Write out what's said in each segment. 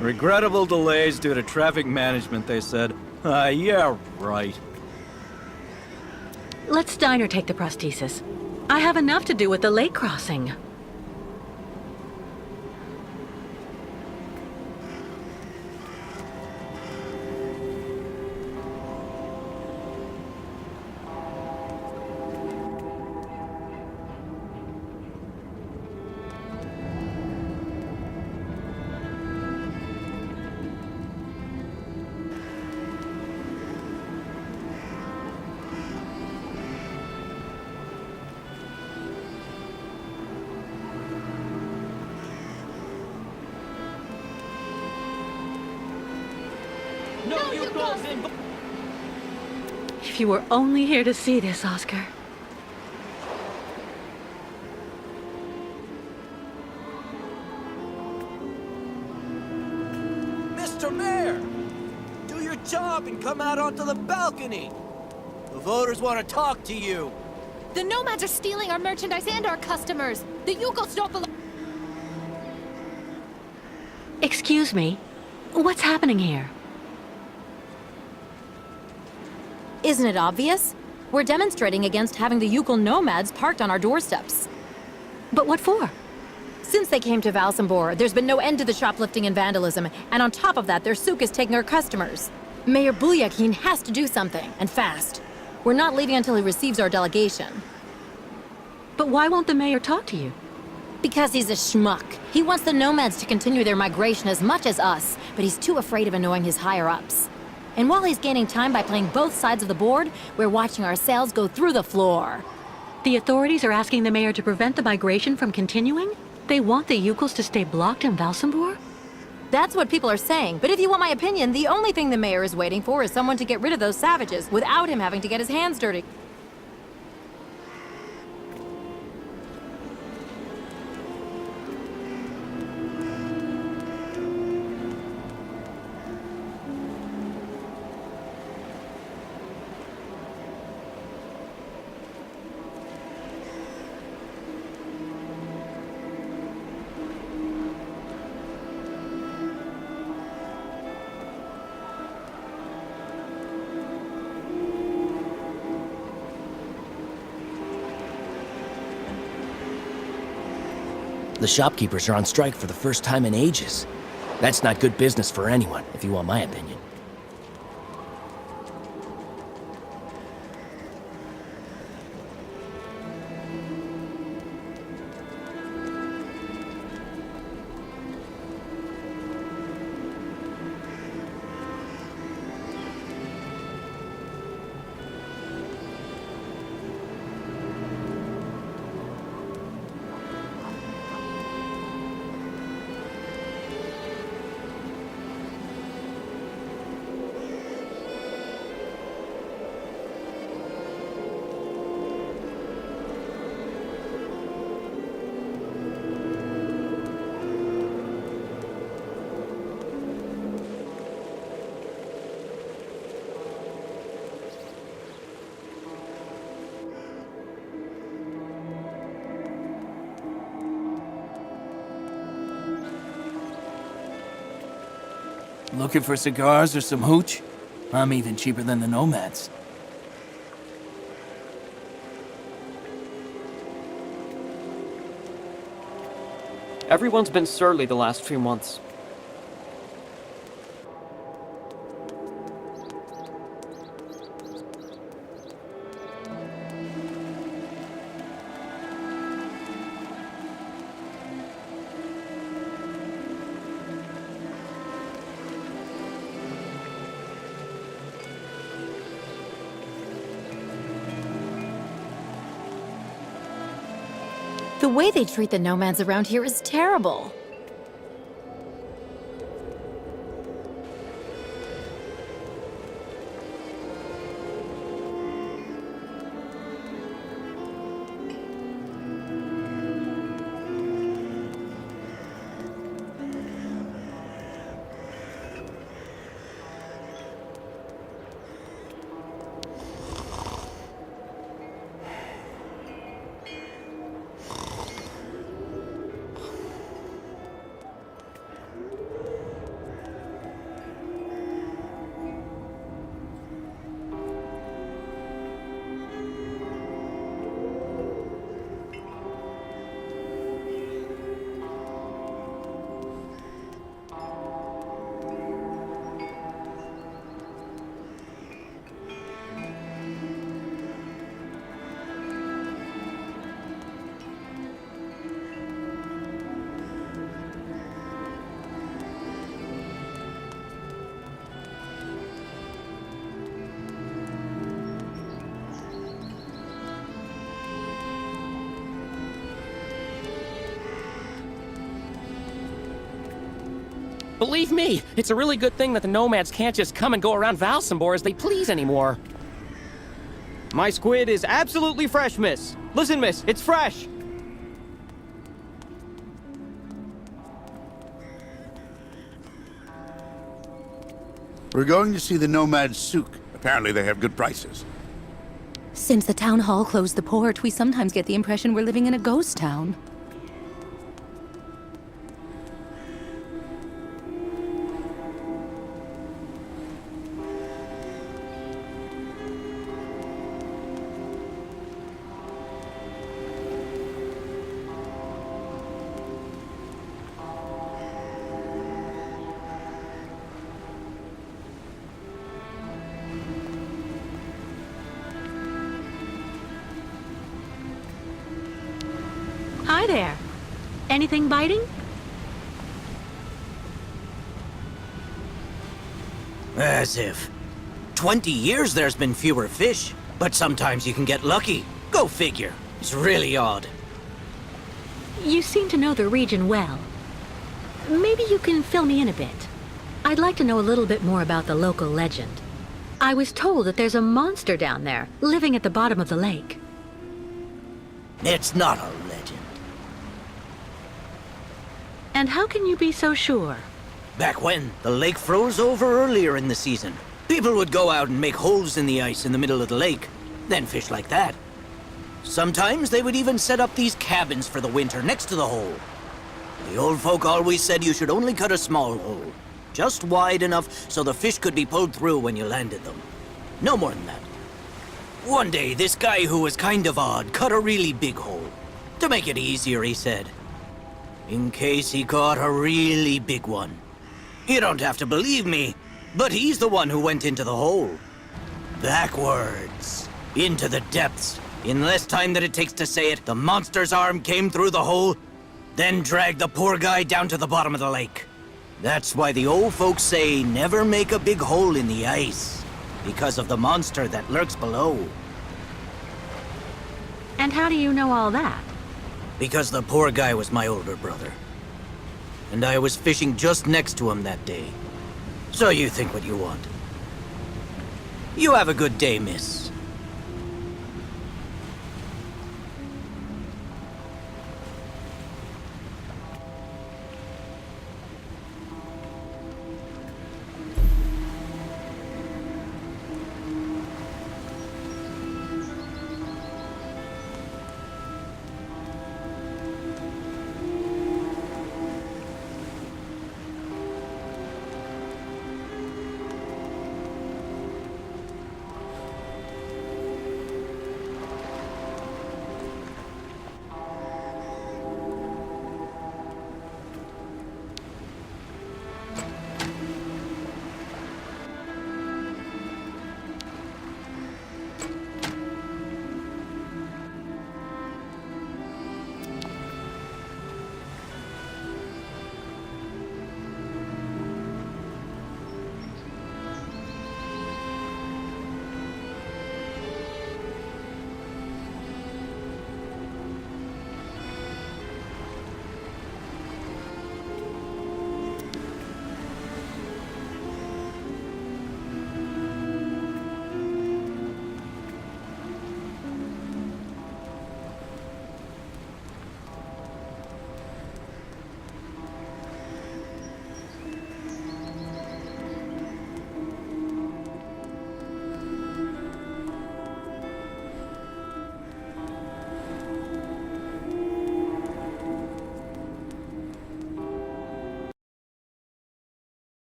Regrettable delays due to traffic management, they said. Yeah, right. Let Steiner take the prosthesis. I have enough to do with the lake crossing. No, you close in. If you were only here to see this, Oscar. Mr. Mayor! Do your job and come out onto the balcony! The voters want to talk to you! The nomads are stealing our merchandise and our customers! The Yukos don't belong— Excuse me. What's happening here? Isn't it obvious? We're demonstrating against having the Yukon nomads parked on our doorsteps. But what for? Since they came to Valsambor, there's been no end to the shoplifting and vandalism, and on top of that, their souk is taking our customers. Mayor Bulyakin has to do something, and fast. We're not leaving until he receives our delegation. But why won't the mayor talk to you? Because he's a schmuck. He wants the nomads to continue their migration as much as us, but he's too afraid of annoying his higher-ups. And while he's gaining time by playing both sides of the board, we're watching our sales go through the floor. The authorities are asking the mayor to prevent the migration from continuing? They want the Yukos to stay blocked in Valsambor? That's what people are saying, but if you want my opinion, the only thing the mayor is waiting for is someone to get rid of those savages without him having to get his hands dirty. The shopkeepers are on strike for the first time in ages. That's not good business for anyone, if you want my opinion. Looking for cigars or some hooch? I'm even cheaper than the nomads. Everyone's been surly the last few months. The way they treat the nomads around here is terrible. Believe me, it's a really good thing that the nomads can't just come and go around Valsambor as they please anymore. My squid is absolutely fresh, miss. Listen, miss, it's fresh. We're going to see the nomad souk. Apparently they have good prices. Since the town hall closed the port, we sometimes get the impression we're living in a ghost town. Hi there. Anything biting? As if. 20 years there's been fewer fish, but sometimes you can get lucky. Go figure. It's really odd. You seem to know the region well. Maybe you can fill me in a bit. I'd like to know a little bit more about the local legend. I was told that there's a monster down there, living at the bottom of the lake. It's not a legend. And how can you be so sure? Back when, the lake froze over earlier in the season. People would go out and make holes in the ice in the middle of the lake, then fish like that. Sometimes they would even set up these cabins for the winter next to the hole. The old folk always said you should only cut a small hole, just wide enough so the fish could be pulled through when you landed them. No more than that. One day, this guy who was kind of odd cut a really big hole. To make it easier, he said. In case he caught a really big one. You don't have to believe me, but he's the one who went into the hole. Backwards. Into the depths. In less time than it takes to say it, the monster's arm came through the hole, then dragged the poor guy down to the bottom of the lake. That's why the old folks say never make a big hole in the ice, because of the monster that lurks below. And how do you know all that? Because the poor guy was my older brother. And I was fishing just next to him that day. So you think what you want. You have a good day, miss.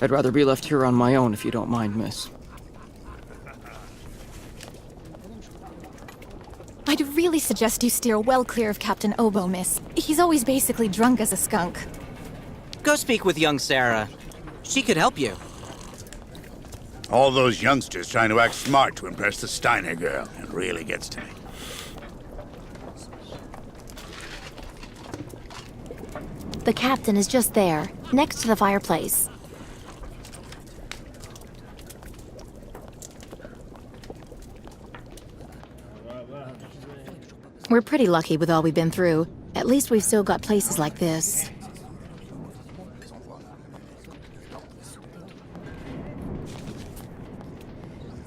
I'd rather be left here on my own if you don't mind, miss. I'd really suggest you steer well clear of Captain Obo, miss. He's always basically drunk as a skunk. Go speak with young Sarah. She could help you. All those youngsters trying to act smart to impress the Steiner girl. It really gets to me. The captain is just there, next to the fireplace. We're pretty lucky with all we've been through. At least we've still got places like this.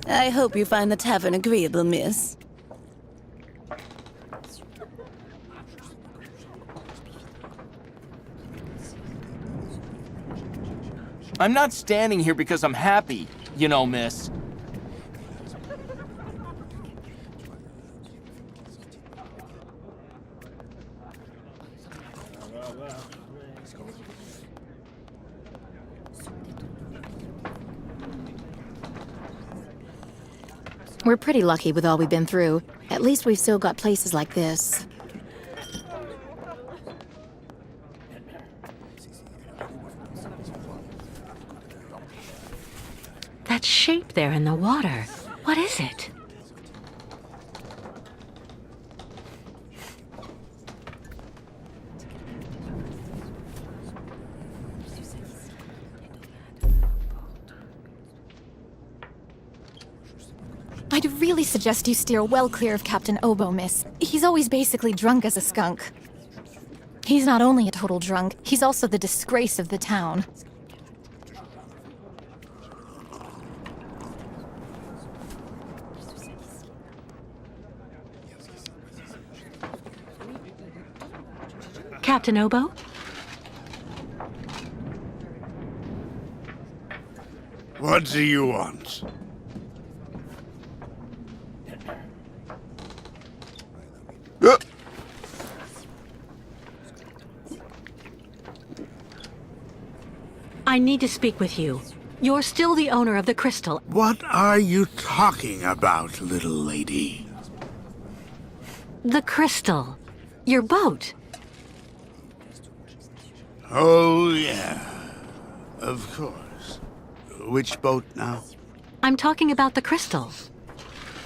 I hope you find the tavern agreeable, miss. I'm not standing here because I'm happy, you know, miss. We're pretty lucky with all we've been through. At least we've still got places like this. That shape there in the water. What is it? I'd really suggest you steer well clear of Captain OBO, miss. He's always basically drunk as a skunk. He's not only a total drunk, he's also the disgrace of the town. Captain Obo? What do you want? I need to speak with you. You're still the owner of the crystal. What are you talking about, little lady? The crystal. Your boat. Oh, yeah. Of course. Which boat now? I'm talking about the crystal.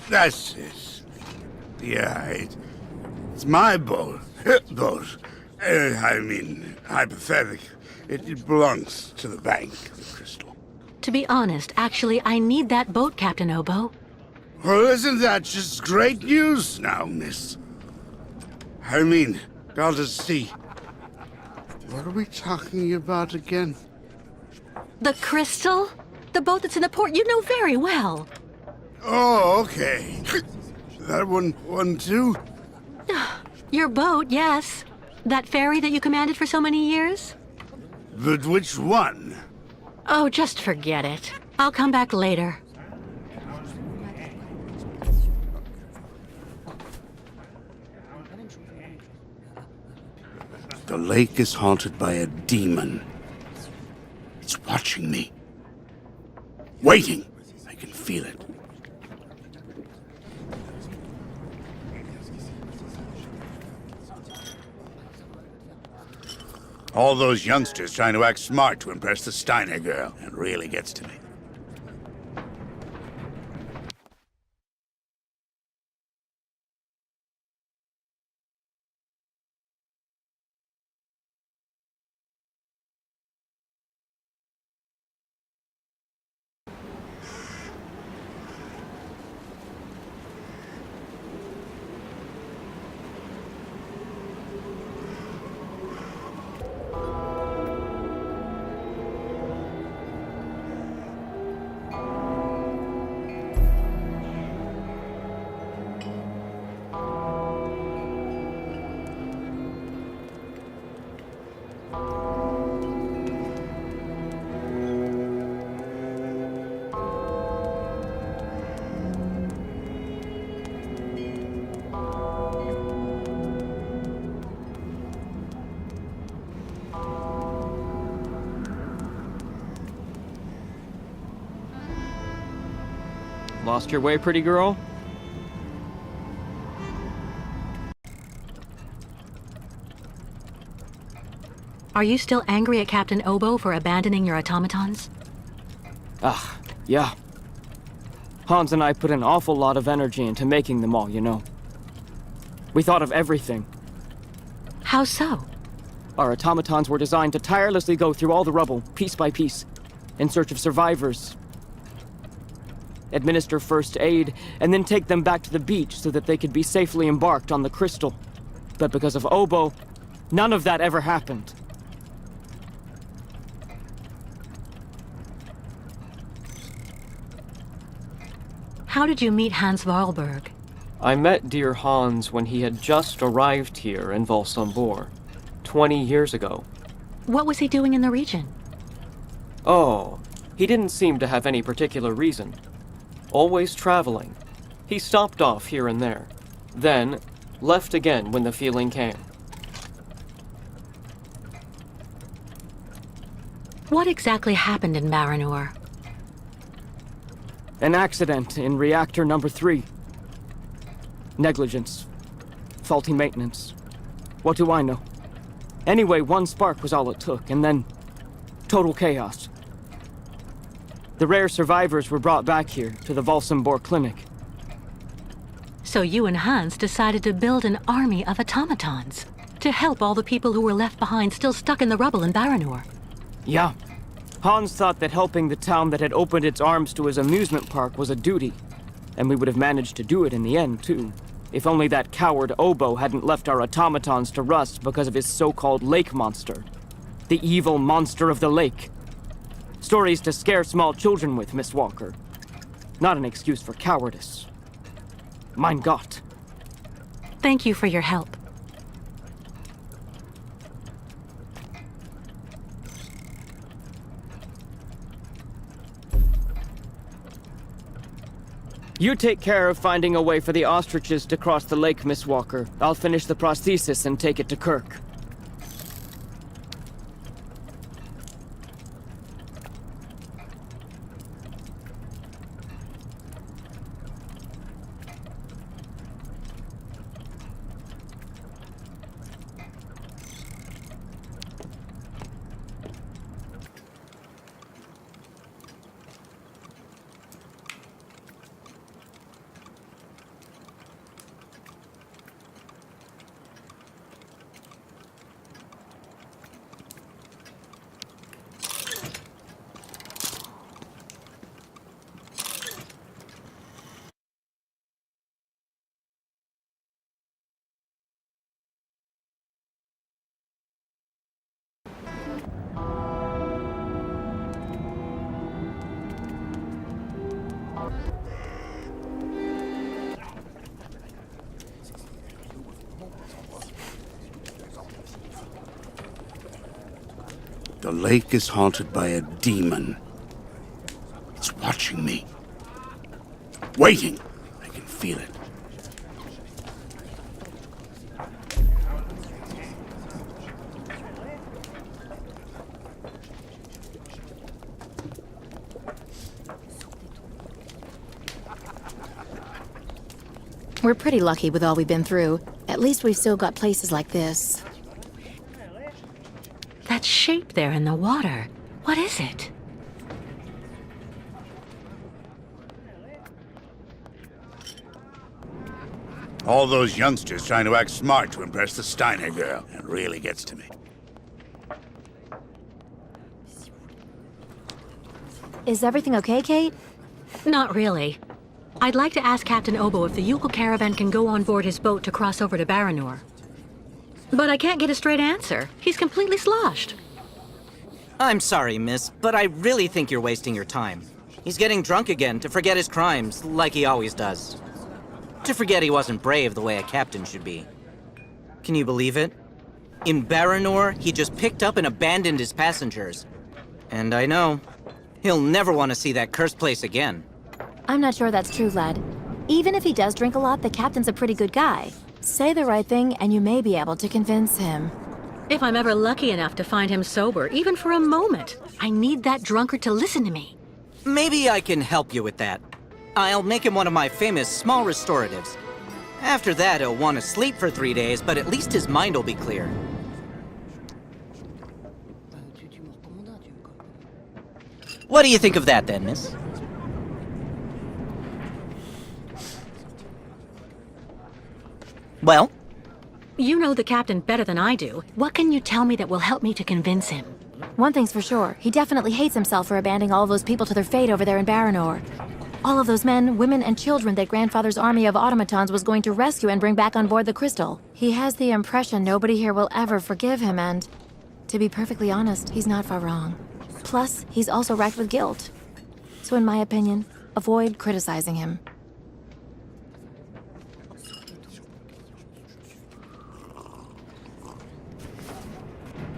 That's it. Yeah, it's my boat. Boat. I mean, hypothetic. It belongs to the bank of the crystal. To be honest, actually, I need that boat, Captain Obo. Well, isn't that just great news now, miss? I mean, gotta see. What are we talking about again? The crystal? The boat that's in the port you know very well. Oh, okay. That one too? Your boat, yes. That ferry that you commanded for so many years? But which one? Oh, just forget it. I'll come back later. The lake is haunted by a demon. It's watching me. Waiting. I can feel it. All those youngsters trying to act smart to impress the Steiner girl. It really gets to me. Lost your way, pretty girl? Are you still angry at Captain Obo for abandoning your automatons? Ah, yeah. Hans and I put an awful lot of energy into making them all, you know. We thought of everything. How so? Our automatons were designed to tirelessly go through all the rubble, piece by piece, in search of survivors. Administer first aid, and then take them back to the beach so that they could be safely embarked on the crystal. But because of Obo, none of that ever happened. How did you meet Hans Voralberg? I met dear Hans when he had just arrived here in Valsambor, 20 years ago. What was he doing in the region? Oh, he didn't seem to have any particular reason. Always traveling. He stopped off here and there, then left again when the feeling came. What exactly happened in Baranor? An accident in reactor number 3. Negligence. Faulty maintenance. What do I know? Anyway, one spark was all it took, and then total chaos. The rare survivors were brought back here to the Valsambor clinic. So you and Hans decided to build an army of automatons to help all the people who were left behind still stuck in the rubble in Baranor. Yeah. Hans thought that helping the town that had opened its arms to his amusement park was a duty. And we would have managed to do it in the end, too. If only that coward OBO hadn't left our automatons to rust because of his so-called lake monster. The evil monster of the lake. Stories to scare small children with, Miss Walker. Not an excuse for cowardice. Mein Gott. Thank you for your help. You take care of finding a way for the ostriches to cross the lake, Miss Walker. I'll finish the prosthesis and take it to Kirk. The lake is haunted by a demon. It's watching me. Waiting. I can feel it. We're pretty lucky with all we've been through. At least we've still got places like this. That shape there in the water. What is it? All those youngsters trying to act smart to impress the Steiner girl. It really gets to me. Is everything okay, Kate? Not really. I'd like to ask Captain Obo if the Yukon caravan can go on board his boat to cross over to Baranor. But I can't get a straight answer. He's completely sloshed. I'm sorry, miss, but I really think you're wasting your time. He's getting drunk again to forget his crimes, like he always does. To forget he wasn't brave the way a captain should be. Can you believe it? In Baranor, he just picked up and abandoned his passengers. And I know, he'll never want to see that cursed place again. I'm not sure that's true, lad. Even if he does drink a lot, the captain's a pretty good guy. Say the right thing, and you may be able to convince him. If I'm ever lucky enough to find him sober, even for a moment, I need that drunkard to listen to me. Maybe I can help you with that. I'll make him one of my famous small restoratives. After that, he'll want to sleep for 3 days, but at least his mind will be clear. What do you think of that, then, miss? Well? You know the captain better than I do. What can you tell me that will help me to convince him? One thing's for sure, he definitely hates himself for abandoning all those people to their fate over there in Baranor. All of those men, women, and children that Grandfather's army of automatons was going to rescue and bring back on board the Crystal. He has the impression nobody here will ever forgive him, and to be perfectly honest, he's not far wrong. Plus, he's also racked with guilt. So in my opinion, avoid criticizing him.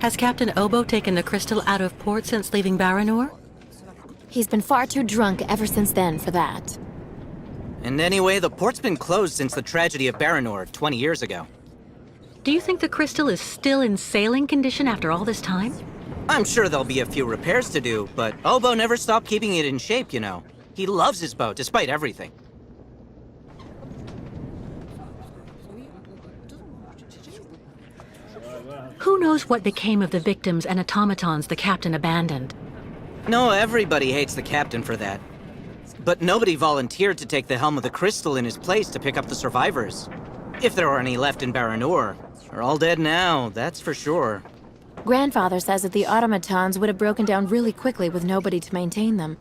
Has Captain Obo taken the crystal out of port since leaving Baranor? He's been far too drunk ever since then for that. And anyway, the port's been closed since the tragedy of Baranor 20 years ago. Do you think the crystal is still in sailing condition after all this time? I'm sure there'll be a few repairs to do, but Obo never stopped keeping it in shape, you know. He loves his boat, despite everything. Who knows what became of the victims and automatons the captain abandoned? No, everybody hates the captain for that. But nobody volunteered to take the helm of the crystal in his place to pick up the survivors. If there are any left in Baranor, they're all dead now, that's for sure. Grandfather says that the automatons would have broken down really quickly with nobody to maintain them.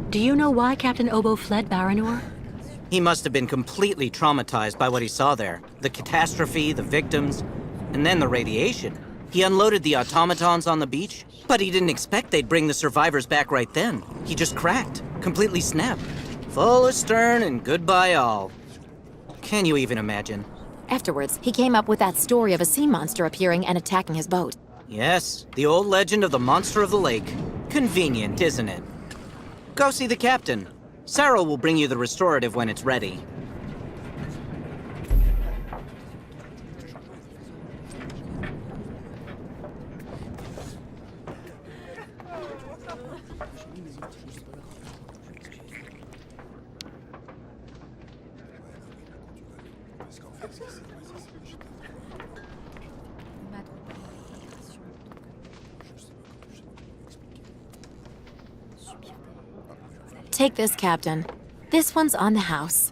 Do you know why Captain Obo fled Baranor? He must have been completely traumatized by what he saw there. The catastrophe, the victims, and then the radiation. He unloaded the automatons on the beach, but he didn't expect they'd bring the survivors back right then. He just cracked, completely snapped. Full astern and goodbye all. Can you even imagine? Afterwards, he came up with that story of a sea monster appearing and attacking his boat. Yes, the old legend of the monster of the lake. Convenient, isn't it? Go see the captain. Sarah will bring you the restorative when it's ready. Take this, Captain. This one's on the house.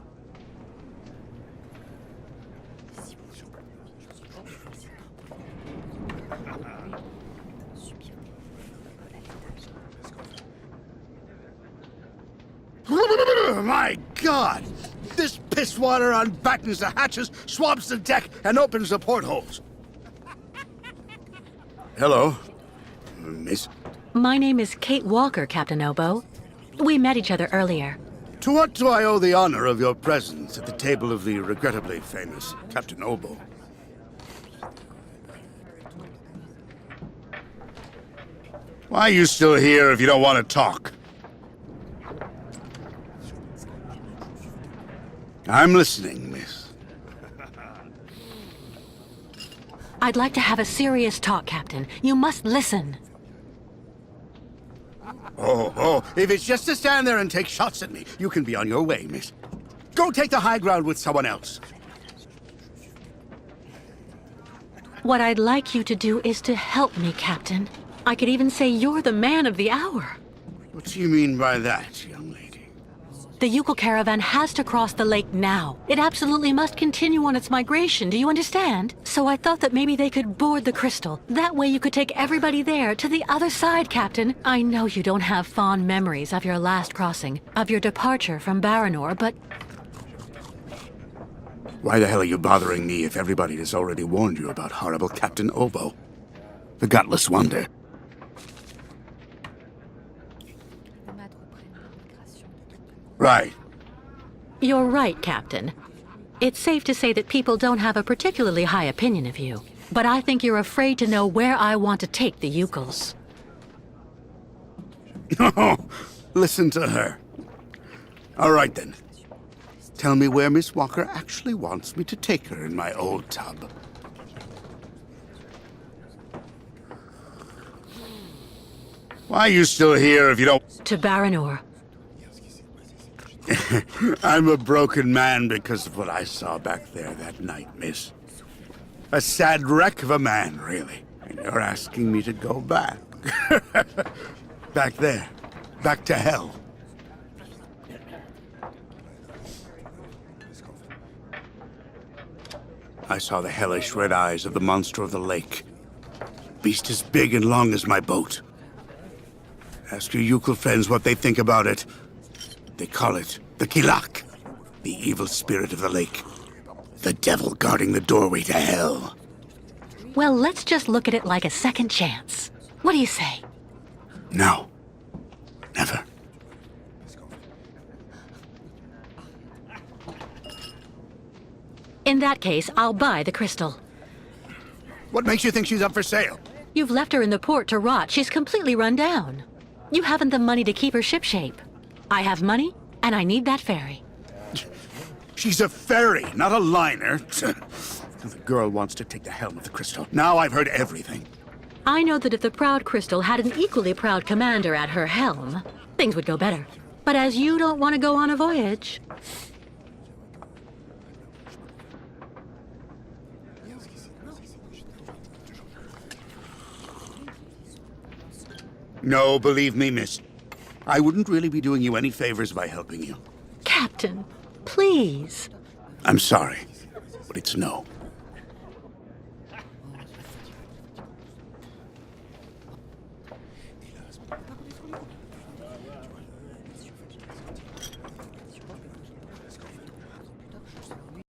My God! This pisswater unbattens the hatches, swabs the deck, and opens the portholes. Hello, miss. My name is Kate Walker, Captain Obo. We met each other earlier. To what do I owe the honor of your presence at the table of the regrettably famous Captain Obo? Why are you still here if you don't want to talk? I'm listening, miss. I'd like to have a serious talk, Captain. You must listen. Oh, if it's just to stand there and take shots at me, you can be on your way, miss. Go take the high ground with someone else. What I'd like you to do is to help me, Captain. I could even say you're the man of the hour. What do you mean by that, young lady? The Yukon caravan has to cross the lake now. It absolutely must continue on its migration, do you understand? So I thought that maybe they could board the crystal. That way you could take everybody there, to the other side, Captain. I know you don't have fond memories of your last crossing, of your departure from Baranor, but... Why the hell are you bothering me if everybody has already warned you about horrible Captain Obo? The gutless wonder. Right. You're right, Captain. It's safe to say that people don't have a particularly high opinion of you. But I think you're afraid to know where I want to take the Yukons. Oh, listen to her. All right, then. Tell me where Miss Walker actually wants me to take her in my old tub. Why are you still here if you don't... To Baranor. I'm a broken man because of what I saw back there that night, miss. A sad wreck of a man, really. And you're asking me to go back. Back there. Back to hell. I saw the hellish red eyes of the monster of the lake. Beast as big and long as my boat. Ask your Yukon friends what they think about it. They call it the Kilak, the evil spirit of the lake. The devil guarding the doorway to hell. Well, let's just look at it like a second chance. What do you say? No. Never. In that case, I'll buy the crystal. What makes you think she's up for sale? You've left her in the port to rot. She's completely run down. You haven't the money to keep her shipshape. I have money, and I need that ferry. She's a ferry, not a liner. The girl wants to take the helm of the crystal. Now I've heard everything. I know that if the Proud Crystal had an equally proud commander at her helm, things would go better. But as you don't want to go on a voyage... No, believe me, miss. I wouldn't really be doing you any favors by helping you. Captain, please. I'm sorry, but it's no.